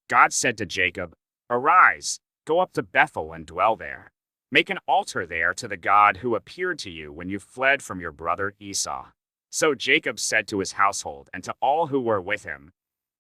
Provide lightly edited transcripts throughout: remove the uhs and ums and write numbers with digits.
God said to Jacob, "Arise, go up to Bethel and dwell there. Make an altar there to the God who appeared to you when you fled from your brother Esau." So Jacob said to his household and to all who were with him,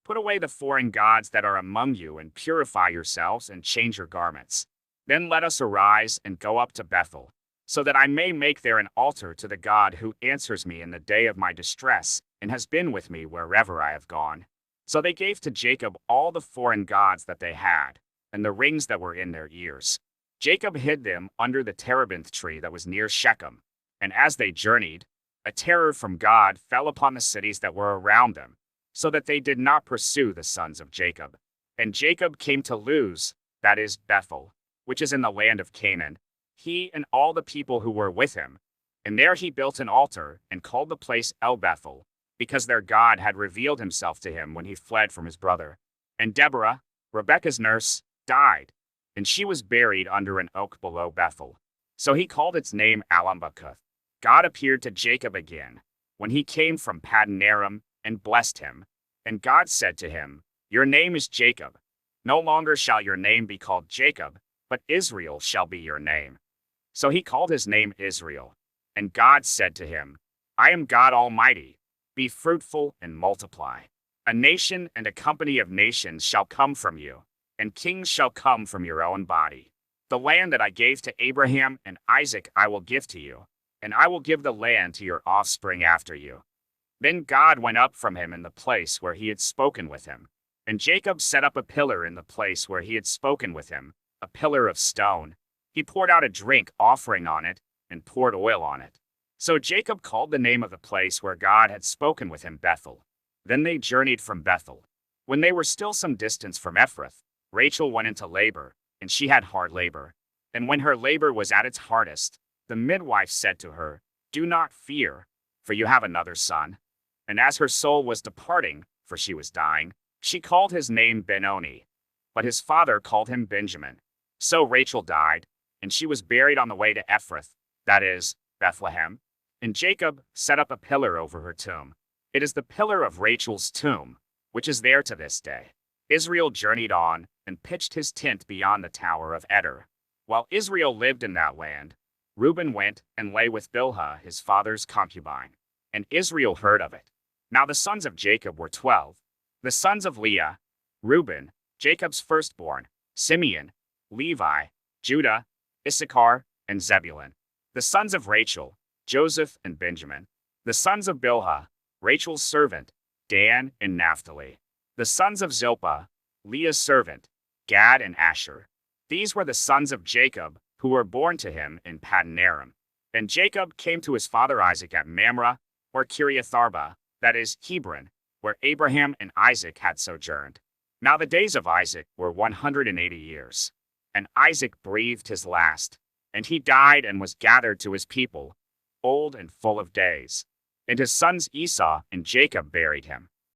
"Put away the foreign gods that are among you and purify yourselves and change your garments. Then let us arise and go up to Bethel, so that I may make there an altar to the God who answers me in the day of my distress and has been with me wherever I have gone." So they gave to Jacob all the foreign gods that they had, and the rings that were in their ears. Jacob hid them under the terebinth tree that was near Shechem. And as they journeyed, a terror from God fell upon the cities that were around them, so that they did not pursue the sons of Jacob. And Jacob came to Luz, that is Bethel, which is in the land of Canaan, he and all the people who were with him. And there he built an altar and called the place El Bethel, because their God had revealed himself to him when he fled from his brother. And Deborah, Rebekah's nurse, died, and she was buried under an oak below Bethel. So he called its name Alambakuth. God appeared to Jacob again, when he came from Paddan Aram, and blessed him. And God said to him, "Your name is Jacob. No longer shall your name be called Jacob, but Israel shall be your name." So he called his name Israel. And God said to him, "I am God Almighty. Be fruitful and multiply. A nation and a company of nations shall come from you, and kings shall come from your own body. The land that I gave to Abraham and Isaac I will give to you, and I will give the land to your offspring after you." Then God went up from him in the place where he had spoken with him. And Jacob set up a pillar in the place where he had spoken with him, a pillar of stone. He poured out a drink offering on it, and poured oil on it. So Jacob called the name of the place where God had spoken with him Bethel. Then they journeyed from Bethel. When they were still some distance from Ephrath, Rachel went into labor, and she had hard labor. And when her labor was at its hardest, the midwife said to her, "Do not fear, for you have another son." And as her soul was departing, for she was dying, she called his name Benoni, but his father called him Benjamin. So Rachel died, and she was buried on the way to Ephrath, that is, Bethlehem. And Jacob set up a pillar over her tomb. It is the pillar of Rachel's tomb, which is there to this day. Israel journeyed on and pitched his tent beyond the tower of Eder. While Israel lived in that land, Reuben went and lay with Bilhah, his father's concubine, and Israel heard of it. Now the sons of Jacob were 12. The sons of Leah: Reuben, Jacob's firstborn, Simeon, Levi, Judah, Issachar, and Zebulun. The sons of Rachel: Joseph and Benjamin. The sons of Bilhah, Rachel's servant, Dan and Naphtali. The sons of Zilpah, Leah's servant, Gad and Asher. These were the sons of Jacob, who were born to him in Paddan Aram. And Jacob came to his father Isaac at Mamre, or Kiriatharba, that is, Hebron, where Abraham and Isaac had sojourned. Now the days of Isaac were 180 years. And Isaac breathed his last, and he died and was gathered to his people, old and full of days. And his sons Esau and Jacob buried him.